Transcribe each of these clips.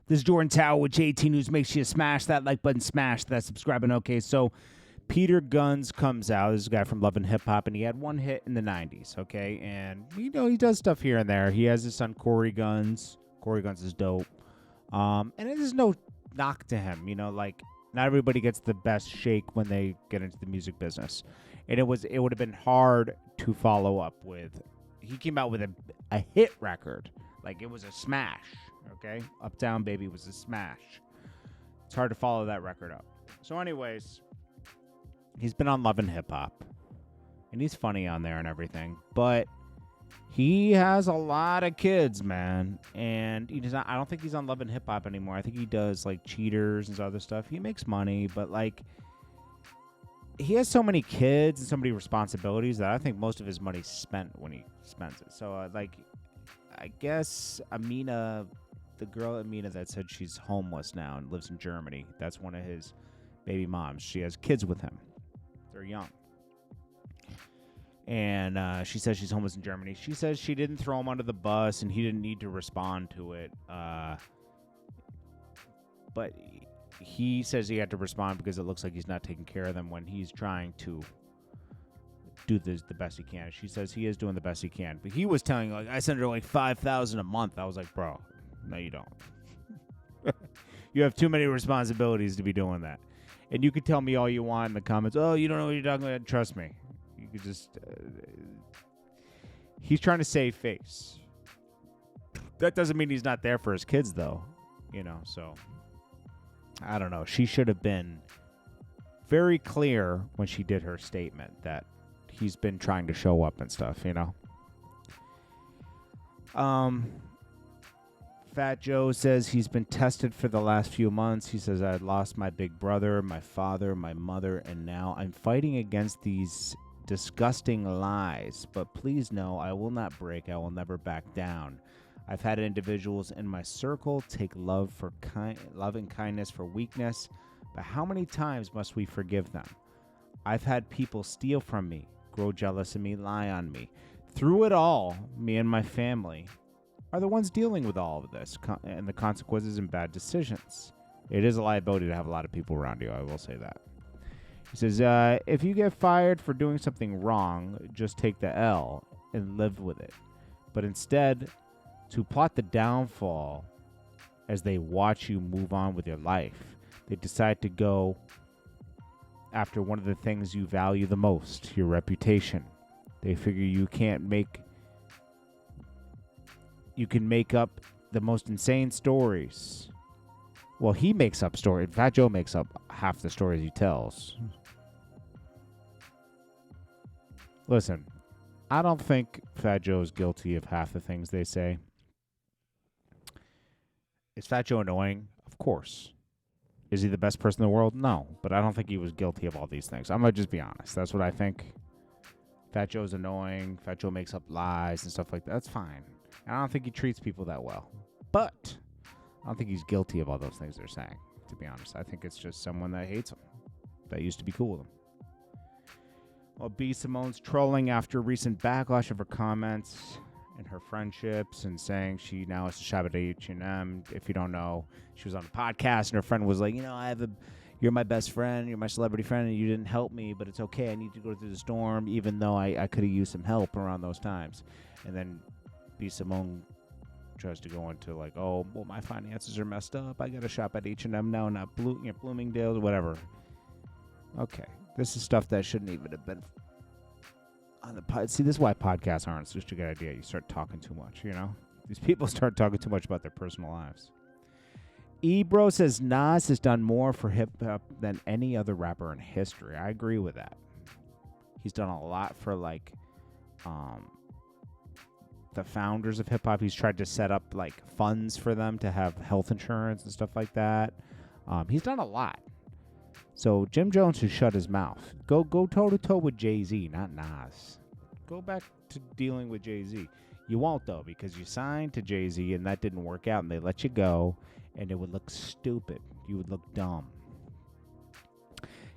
This is Jordan Tower with JT News. Make sure you smash that like button, smash that subscribe button. Okay, so Peter Gunz comes out. This is a guy from Love and Hip Hop, and he had one hit in the 90s, okay? And, you know, he does stuff here and there. He has his son, Cory Gunz. Cory Gunz is dope. And it is no knock to him, you know, like, not everybody gets the best shake when they get into the music business. And it would have been hard to follow up with. He came out with a hit record. Like, it was a smash, okay? Uptown Baby was a smash. It's hard to follow that record up. So anyways, he's been on Love and Hip Hop. And he's funny on there and everything. But he has a lot of kids, man. And he does not, I don't think he's on Love and Hip Hop anymore. I think he does, like, Cheaters and other stuff. He makes money, but, like, he has so many kids and so many responsibilities that I think most of his money's spent when he spends it. So, like, I guess Amina, the girl Amina that said she's homeless now and lives in Germany, that's one of his baby moms. She has kids with him. They're young. And she says she's homeless in Germany. She says she didn't throw him under the bus and he didn't need to respond to it. But he says he had to respond because it looks like he's not taking care of them when he's trying to do the best he can. She says he is doing the best he can. But he was telling, like, I send her like $5,000 a month. I was like, bro, no, you don't. You have too many responsibilities to be doing that. And you could tell me all you want in the comments. Oh, you don't know what you're talking about. Trust me. You could just... he's trying to save face. That doesn't mean he's not there for his kids, though. You know, so... I don't know. She should have been very clear when she did her statement that he's been trying to show up and stuff, you know? Fat Joe says he's been tested for the last few months. He says, I lost my big brother, my father, my mother, and now I'm fighting against these disgusting lies. But please know, I will not break. I will never back down. I've had individuals in my circle take love and kindness for weakness, but how many times must we forgive them? I've had people steal from me, grow jealous of me, lie on me. Through it all, me and my family are the ones dealing with all of this and the consequences and bad decisions. It is a liability to have a lot of people around you, I will say that. He says, if you get fired for doing something wrong, just take the L and live with it. But instead, to plot the downfall as they watch you move on with your life, they decide to go after one of the things you value the most, your reputation. They figure you can make up the most insane stories. Well, he makes up stories. Fat Joe makes up half the stories he tells. Listen, I don't think Fat Joe is guilty of half the things they say. Is Fat Joe annoying? Of course. Is he the best person in the world? No. But I don't think he was guilty of all these things. I'm going to just be honest. That's what I think. Fat Joe's annoying. Fat Joe makes up lies and stuff like that. That's fine. And I don't think he treats people that well. But I don't think he's guilty of all those things they're saying, to be honest. I think it's just someone that hates him, that used to be cool with him. Well, B. Simone's trolling after recent backlash of her comments and her friendships and saying she now has to shop at H&M. If you don't know, she was on a podcast and her friend was like, you know, you're my best friend, you're my celebrity friend, and you didn't help me, but it's okay. I need to go through the storm, even though I could have used some help around those times. And then B. Simone tries to go into like, oh, well, my finances are messed up. I got to shop at H&M now, not Bloomingdale's, whatever. Okay. This is stuff that shouldn't even have been on the pod. See, this is why podcasts aren't such a good idea. You start talking too much, you know? These people start talking too much about their personal lives. Ebro says Nas has done more for hip-hop than any other rapper in history. I agree with that. He's done a lot for, like, the founders of hip-hop. He's tried to set up, like, funds for them to have health insurance and stuff like that. He's done a lot. So Jim Jones should shut his mouth. Go toe-to-toe with Jay-Z, not Nas. Go back to dealing with Jay-Z. You won't, though, because you signed to Jay-Z and that didn't work out and they let you go, and it would look stupid. You would look dumb.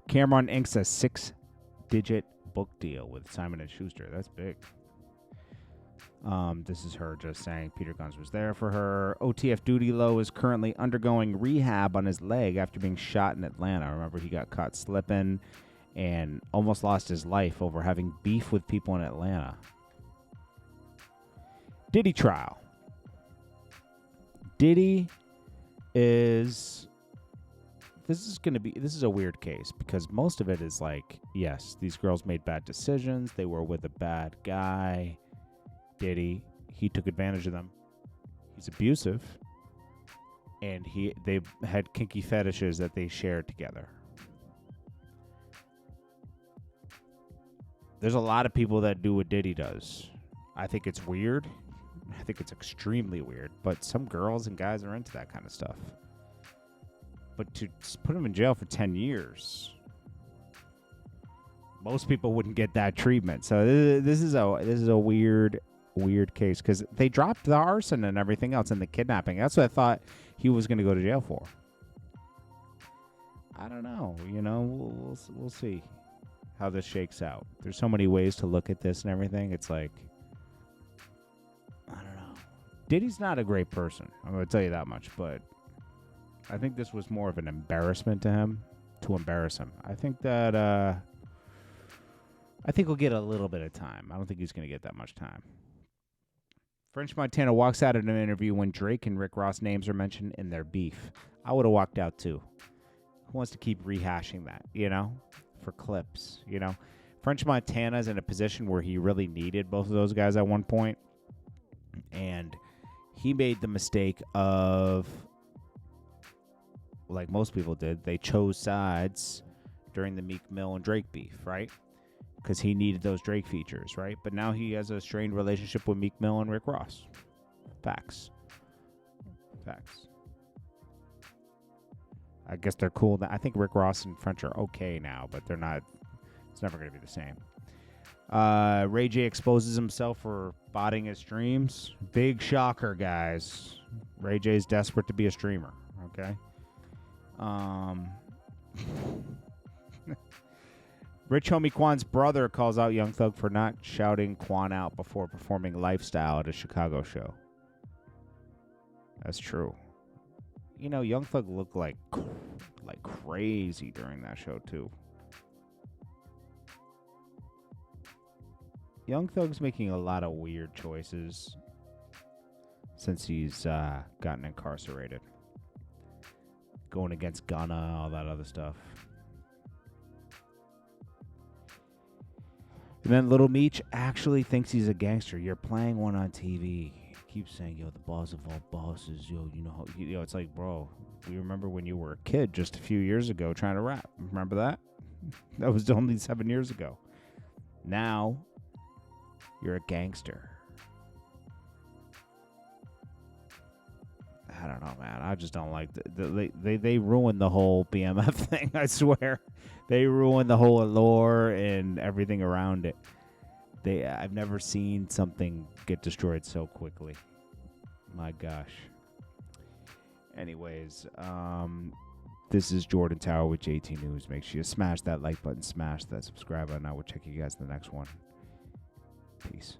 Camron inks a 6-digit book deal with Simon & Schuster. That's big. This is her just saying Peter Gunz was there for her. OTF Duty Low is currently undergoing rehab on his leg after being shot in Atlanta. Remember, he got caught slipping and almost lost his life over having beef with people in Atlanta. Diddy trial. Diddy is... This is a weird case because most of it is like, yes, these girls made bad decisions. They were with a bad guy. Diddy, he took advantage of them. He's abusive. And they had kinky fetishes that they shared together. There's a lot of people that do what Diddy does. I think it's weird. I think it's extremely weird. But some girls and guys are into that kind of stuff. But to put him in jail for 10 years, most people wouldn't get that treatment. So this is a weird case because they dropped the arson and everything else and the kidnapping. That's what I thought he was going to go to jail for. I don't know. You know, we'll see how this shakes out. There's so many ways to look at this and everything. It's like, I don't know. Diddy's not a great person. I'm going to tell you that much, but I think this was more of an embarrassment to him, to embarrass him. I think that, he'll get a little bit of time. I don't think he's going to get that much time. French Montana walks out of an interview when Drake and Rick Ross names are mentioned in their beef. I would have walked out too. Who wants to keep rehashing that, you know, for clips, you know? French Montana's in a position where he really needed both of those guys at one point. And he made the mistake of, like most people did, they chose sides during the Meek Mill and Drake beef, right? Because he needed those Drake features, right? But now he has a strained relationship with Meek Mill and Rick Ross. Facts. I guess they're cool. I think Rick Ross and French are okay now, but they're not. It's never going to be the same. Ray J exposes himself for botting his streams. Big shocker, guys. Ray J's desperate to be a streamer, okay? Rich Homie Quan's brother calls out Young Thug for not shouting Quan out before performing Lifestyle at a Chicago show. That's true. You know, Young Thug looked like crazy during that show, too. Young Thug's making a lot of weird choices since he's gotten incarcerated. Going against Gunna, all that other stuff. And then Little Meech actually thinks he's a gangster. You're playing one on TV. He keeps saying, yo, the boss of all bosses. Yo, you know, it's like, bro, we remember when you were a kid just a few years ago trying to rap. Remember that? That was only 7 years ago. Now, you're a gangster. I don't know, man. I just don't like they ruined the whole BMF thing. I swear, they ruined the whole allure and everything around it. I've never seen something get destroyed so quickly. My gosh. Anyways, this is Jordan Tower with JT News. Make sure you smash that like button, smash that subscribe button. I will check you guys in the next one. Peace.